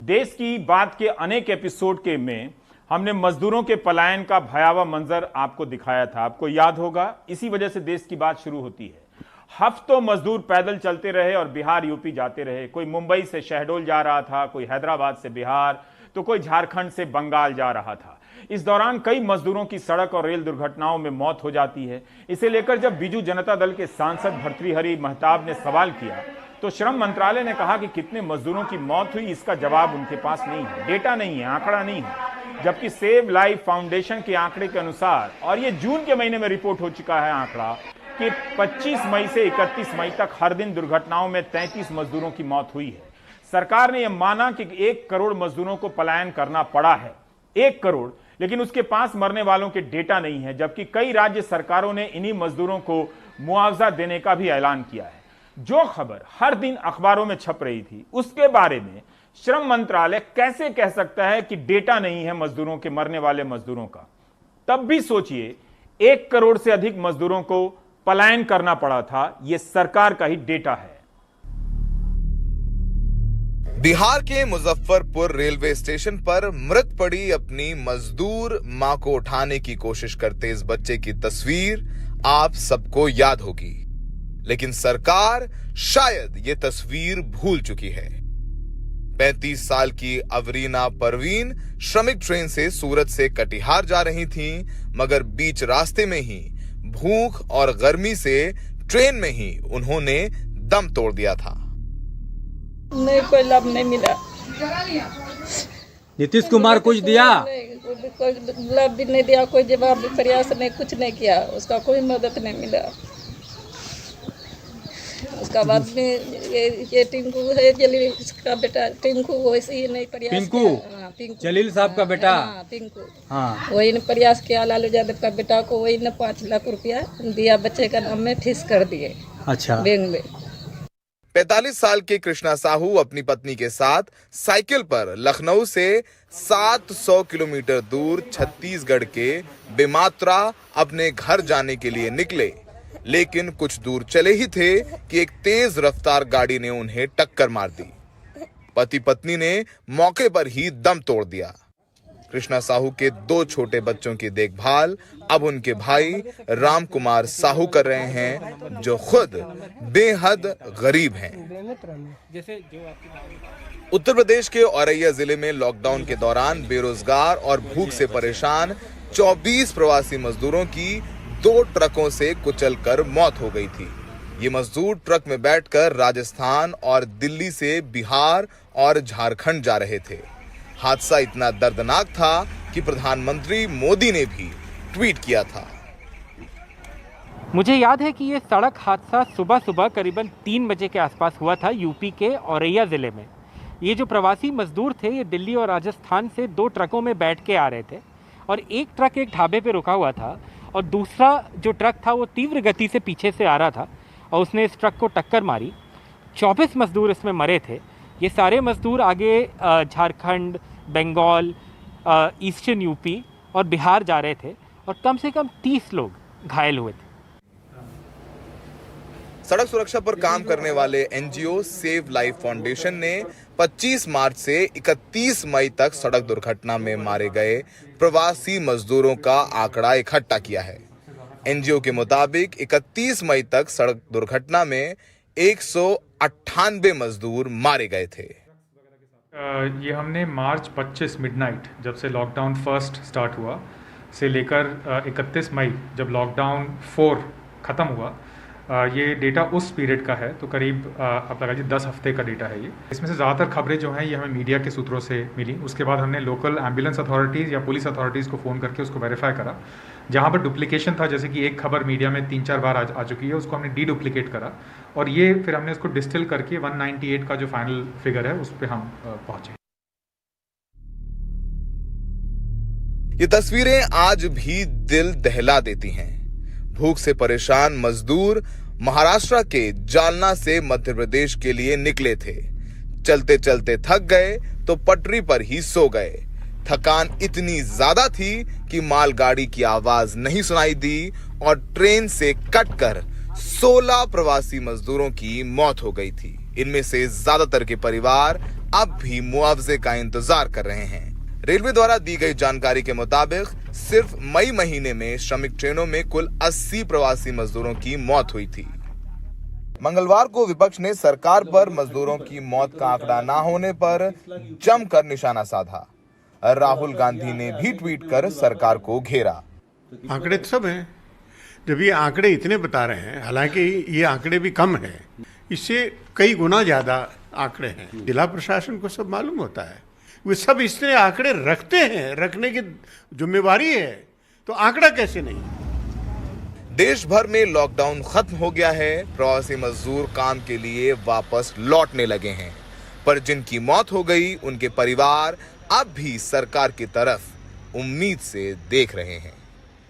देश की बात के अनेक एपिसोड के में हमने मजदूरों के पलायन का भयावह मंजर आपको दिखाया था। आपको याद होगा, इसी वजह से देश की बात शुरू होती है। हफ्तों मजदूर पैदल चलते रहे और बिहार यूपी जाते रहे। कोई मुंबई से शहडोल जा रहा था, कोई हैदराबाद से बिहार, तो कोई झारखंड से बंगाल जा रहा था। इस दौरान कई मजदूरों की सड़क और रेल दुर्घटनाओं में मौत हो जाती है। इसे लेकर जब बीजू जनता दल के सांसद भर्तृहरि महताब ने सवाल किया तो श्रम मंत्रालय ने कहा कि कितने मजदूरों की मौत हुई इसका जवाब उनके पास नहीं है, डेटा नहीं है, आंकड़ा नहीं है। जबकि सेव लाइफ फाउंडेशन के आंकड़े के अनुसार, और ये जून के महीने में रिपोर्ट हो चुका है आंकड़ा, कि 25 मई से 31 मई तक हर दिन दुर्घटनाओं में 33 मजदूरों की मौत हुई है। सरकार ने यह माना कि 1 करोड़ मजदूरों को पलायन करना पड़ा है, 1 करोड़, लेकिन उसके पास मरने वालों के डेटा नहीं है। जबकि कई राज्य सरकारों ने इन्हीं मजदूरों को मुआवजा देने का भी ऐलान किया है। जो खबर हर दिन अखबारों में छप रही थी, उसके बारे में श्रम मंत्रालय कैसे कह सकता है कि डेटा नहीं है मजदूरों के, मरने वाले मजदूरों का? तब भी सोचिए, 1 करोड़ से अधिक मजदूरों को पलायन करना पड़ा था। यह सरकार का ही डेटा है। बिहार के मुजफ्फरपुर रेलवे स्टेशन पर मृत पड़ी अपनी मजदूर मां को उठाने की कोशिश करते इस बच्चे की तस्वीर आप सबको याद होगी, लेकिन सरकार शायद ये तस्वीर भूल चुकी है। 35 साल की अवरीना परवीन श्रमिक ट्रेन से सूरत से कटिहार जा रही थीं, मगर बीच रास्ते में ही भूख और गर्मी से ट्रेन में ही उन्होंने दम तोड़ दिया था। नहीं, कोई लाभ नहीं मिला। नीतीश कुमार कुछ दिया? कोई लाभ भी नहीं दिया, कोई जवाब भी, प्रयास नहीं, कुछ नहीं किया, उसका कोई मदद नहीं मिला। उसका बाद में ये टिंकू है, जलील का बेटा टिंकू, वैसे ही नहीं प्रयास पिंकू, पिंकू जलील साहब का बेटा, पिंकू, हाँ, वही ने प्रयास किया। लालू यादव का बेटा को वही ने 5 लाख रुपया दिया, बच्चे का नाम में फीस कर दिए। अच्छा। बैंक में 45 साल के कृष्णा साहू अपनी पत्नी के साथ साइकिल पर लखनऊ से 700 किलोमीटर दूर छत्तीसगढ़ के बेमात्रा अपने घर जाने के लिए निकले, लेकिन कुछ दूर चले ही थे कि एक तेज रफ्तार गाड़ी ने उन्हें टक्कर मार दी। पति पत्नी ने मौके पर ही दम तोड़ दिया। कृष्णा साहू के 2 छोटे बच्चों की देखभाल अब उनके भाई राम कुमार साहू कर रहे हैं, जो खुद बेहद गरीब हैं। उत्तर प्रदेश के औरैया जिले में लॉकडाउन के दौरान बेरोजगार और भूख से परेशान 24 प्रवासी मजदूरों की 2 ट्रकों से कुचलकर मौत हो गई थी। ये मजदूर ट्रक में बैठकर राजस्थान और दिल्ली से बिहार और झारखंड जा रहे थे। हादसा इतना दर्दनाक था कि प्रधानमंत्री मोदी ने भी ट्वीट किया था। मुझे याद है कि ये सड़क हादसा सुबह सुबह करीबन 3 बजे के आसपास हुआ था, यूपी के औरैया ज़िले में। ये जो प्रवासी मजदूर थे, ये दिल्ली और राजस्थान से 2 ट्रकों में बैठ के आ रहे थे, और एक ट्रक एक ढाबे पे रुका हुआ था, और दूसरा जो ट्रक था वो तीव्र गति से पीछे से आ रहा था और उसने इस ट्रक को टक्कर मारी। 24 मजदूर इसमें मरे थे। ये सारे मजदूर आगे झारखंड, बंगाल, ईस्टर्न यूपी और बिहार जा रहे थे, और कम से कम 30 लोग घायल हुए थे। सड़क सुरक्षा पर काम करने वाले एनजीओ सेव लाइफ फाउंडेशन ने 25 मार्च से 31 मई तक सड़क दुर्घटना में मारे गए प्रवासी मजदूरों का आंकड़ा इकट्ठा किया है। एनजीओ के मुताबिक 31 मई तक सड़क दुर्घटना में 198 मजदूर मारे गए थे। ये हमने मार्च 25 मिडनाइट, जब से लॉकडाउन फर्स्ट स्टार्ट हुआ, से लेकर 31 मई जब लॉकडाउन 4 ख़त्म हुआ, ये डेटा उस पीरियड का है। तो करीब आप लगा लीजिए 10 हफ्ते का डेटा है ये। इसमें से ज़्यादातर खबरें जो हैं ये हमें मीडिया के सूत्रों से मिली। उसके बाद हमने लोकल एम्बुलेंस अथॉरिटीज़ या पुलिस अथॉरिटीज़ को फ़ोन करके उसको वेरीफाई करा। जहाँ पर डुप्लीकेशन था, जैसे कि एक खबर मीडिया में 3-4 बार आ चुकी है, उसको हमने डुप्लीकेट करा, और ये फिर हमने उसको डिस्टिल करके 198 का जो फाइनल फिगर है उस पर हम पहुँचे। ये तस्वीरें आज भी दिल दहला देती हैं। भूख से परेशान मजदूर महाराष्ट्र के जालना से मध्य प्रदेश के लिए निकले थे। चलते चलते थक गए तो पटरी पर ही सो गए। थकान इतनी ज्यादा थी कि मालगाड़ी की आवाज नहीं सुनाई दी और ट्रेन से कटकर 16 प्रवासी मजदूरों की मौत हो गई थी। इनमें से ज्यादातर के परिवार अब भी मुआवजे का इंतजार कर रहे हैं। रेलवे द्वारा दी गई जानकारी के मुताबिक सिर्फ मई महीने में श्रमिक ट्रेनों में कुल 80 प्रवासी मजदूरों की मौत हुई थी। मंगलवार को विपक्ष ने सरकार पर मजदूरों की मौत का आंकड़ा ना होने पर जमकर निशाना साधा। राहुल गांधी ने भी ट्वीट कर सरकार को घेरा। आंकड़े तो सब हैं। जब ये आंकड़े इतने बता रहे हैं, हालांकि ये आंकड़े भी कम है, इससे कई गुना ज्यादा आंकड़े हैं। जिला प्रशासन को सब मालूम होता है, वे सब इस तरह आंकड़े रखते हैं, रखने की जिम्मेवारी है, तो आंकड़ा कैसे नहीं। देश भर में लॉकडाउन खत्म हो गया है। प्रवासी मजदूर काम के लिए वापस लौटने लगे हैं, पर जिनकी मौत हो गई उनके परिवार अब भी सरकार की तरफ उम्मीद से देख रहे हैं।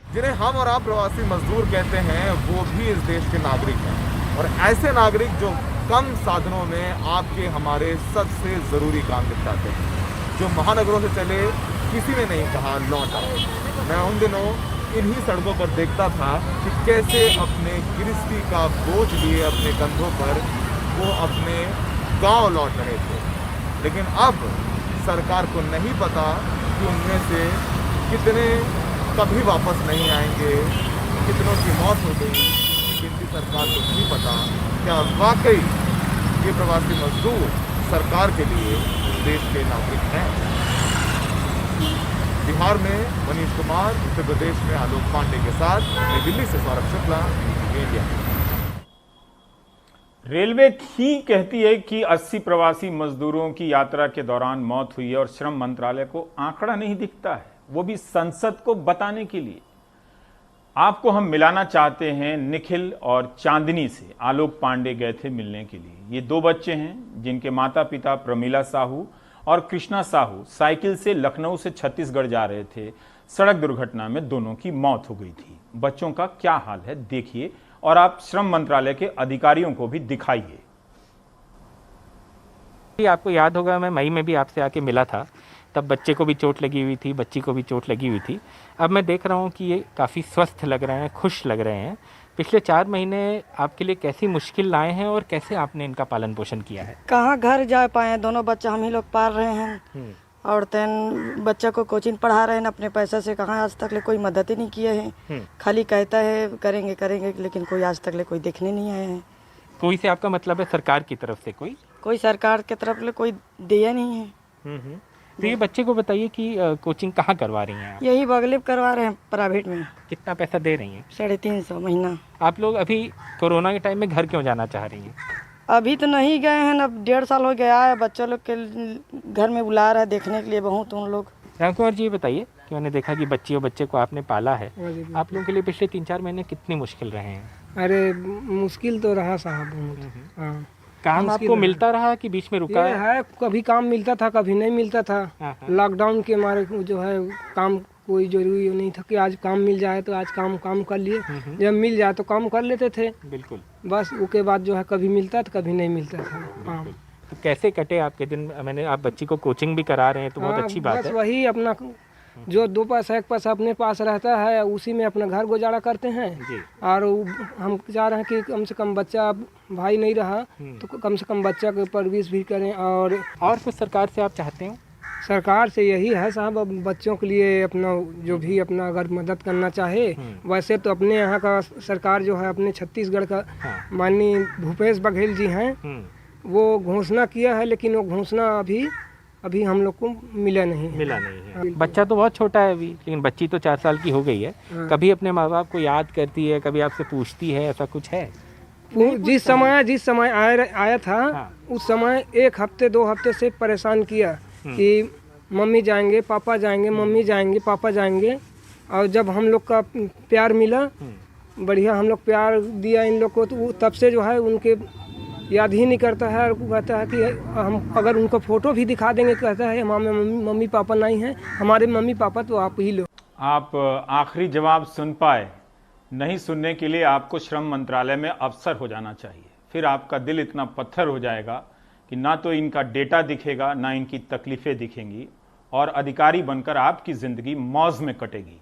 जिन्हें हम और आप प्रवासी मजदूर कहते हैं, वो भी इस देश के नागरिक हैं, और ऐसे नागरिक जो कम साधनों में आपके हमारे सबसे जरूरी काम निपटाते हैं, जो महानगरों से चले किसी ने नहीं कहा लौट आओ। मैं उन दिनों इन्हीं सड़कों पर देखता था कि कैसे अपने गृहस्थी का बोझ लिए अपने कंधों पर वो अपने गांव लौट रहे थे। लेकिन अब सरकार को नहीं पता कि उनमें से कितने कभी वापस नहीं आएंगे, कितनों की मौत हो गई, लेकिन सरकार को नहीं पता क्या वाकई ये प्रवासी मजदूर सरकार के लिए देश के नागरिक हैं। बिहार में मनीष कुमार, उत्तर प्रदेश में आलोक पांडे के साथ नई दिल्ली से सौरभ शुक्ला, इंडिया। रेलवे ही कहती है कि 80 प्रवासी मजदूरों की यात्रा के दौरान मौत हुई है और श्रम मंत्रालय को आंकड़ा नहीं दिखता है, वो भी संसद को बताने के लिए। आपको हम मिलाना चाहते हैं निखिल और चांदनी से। आलोक पांडे गए थे मिलने के लिए। ये 2 बच्चे हैं जिनके माता पिता प्रमीला साहू और कृष्णा साहू साइकिल से लखनऊ से छत्तीसगढ़ जा रहे थे। सड़क दुर्घटना में दोनों की मौत हो गई थी। बच्चों का क्या हाल है देखिए, और आप श्रम मंत्रालय के अधिकारियों को भी दिखाइए। आपको याद होगा, मैं मई में भी आपसे आके मिला था, तब बच्चे को भी चोट लगी हुई थी, बच्ची को भी चोट लगी हुई थी। अब मैं देख रहा हूँ कि ये काफ़ी स्वस्थ लग रहे हैं, खुश लग रहे हैं। पिछले 4 महीने आपके लिए कैसी मुश्किल लाए हैं और कैसे आपने इनका पालन पोषण किया है? कहाँ घर जा पाए, दोनों बच्चा हम ही लोग पाल रहे हैं, और तेन बच्चा को कोचिंग पढ़ा रहे हैं अपने पैसा से। कहाँ आज तक ले कोई मदद ही नहीं किए हैं, खाली कहता है करेंगे करेंगे, लेकिन कोई आज तक ले कोई देखने नहीं आए हैं। कोई से आपका मतलब है सरकार की तरफ से? कोई सरकार की तरफ ले कोई दिया नहीं है। तो ये बच्चे को बताइए कि कोचिंग कहाँ करवा रही हैं आप? यही बगले करवा रहे हैं, प्राइवेट में। कितना पैसा दे रही हैं? 350 महीना। आप लोग अभी कोरोना के टाइम में घर क्यों जाना चाह रही हैं? अभी तो नहीं गए हैं, अब 1.5 साल हो गया है। बच्चों लोग के घर में बुला रहा है देखने के लिए बहुत उन लोग। राम कुमार जी, ये बताइए कि मैंने देखा कि बच्ची और बच्चे को आपने पाला है, आप लोगों के लिए पिछले 3-4 महीने कितनी मुश्किल रहे हैं? अरे मुश्किल तो रहा साहब बहुत। हाँ, काम आपको मिलता रहा कि बीच में रुका है? कभी काम मिलता था, कभी नहीं मिलता था। लॉकडाउन के मारे जो है काम कोई जरूरी नहीं था कि आज काम मिल जाए तो आज काम कर लिए, जब मिल जाए तो काम कर लेते थे। बिल्कुल। बस उसके बाद जो है कभी मिलता था कभी नहीं मिलता था काम। तो कैसे कटे आपके दिन? मैंने आप बच्ची को कोचिंग भी करा रहे हैं तो बहुत अच्छी बात है। वही अपना जो 2 पैसा 1 पैसा अपने पास रहता है उसी में अपना घर गुजारा करते हैं जी। और हम चाह रहे हैं कि कम से कम बच्चा भाई नहीं रहा तो कम से कम बच्चा को परवरिश भी करें। और कुछ सरकार से आप चाहते हो? सरकार से यही है साहब, अब बच्चों के लिए अपना जो भी अपना अगर मदद करना चाहे। वैसे तो अपने यहाँ का सरकार जो है अपने छत्तीसगढ़ का माननीय भूपेश बघेल जी हैं, वो घोषणा किया है, लेकिन वो घोषणा अभी हम लोग को मिला नहीं है। बच्चा तो बहुत छोटा है अभी, लेकिन बच्ची तो 4 साल की हो गई है। कभी अपने माँ बाप को याद करती है, कभी आपसे पूछती है, ऐसा कुछ है? जिस समय आया था उस समय 1 हफ्ते 2 हफ्ते से परेशान किया कि मम्मी जाएंगे पापा जाएंगे, मम्मी जाएंगे पापा जाएंगे। और जब हम लोग का प्यार मिला, बढ़िया हम लोग प्यार दिया इन लोग को, तो तब से जो है उनके याद ही नहीं करता है। और कहता है कि हम अगर उनको फोटो भी दिखा देंगे, कहता है हमारे मम्मी पापा नहीं हैं, हमारे मम्मी पापा तो आप ही लो। आप आखिरी जवाब सुन पाए? नहीं सुनने के लिए आपको श्रम मंत्रालय में अफसर हो जाना चाहिए, फिर आपका दिल इतना पत्थर हो जाएगा कि ना तो इनका डेटा दिखेगा, ना इनकी तकलीफें दिखेंगी, और अधिकारी बनकर आपकी जिंदगी मौज में कटेगी।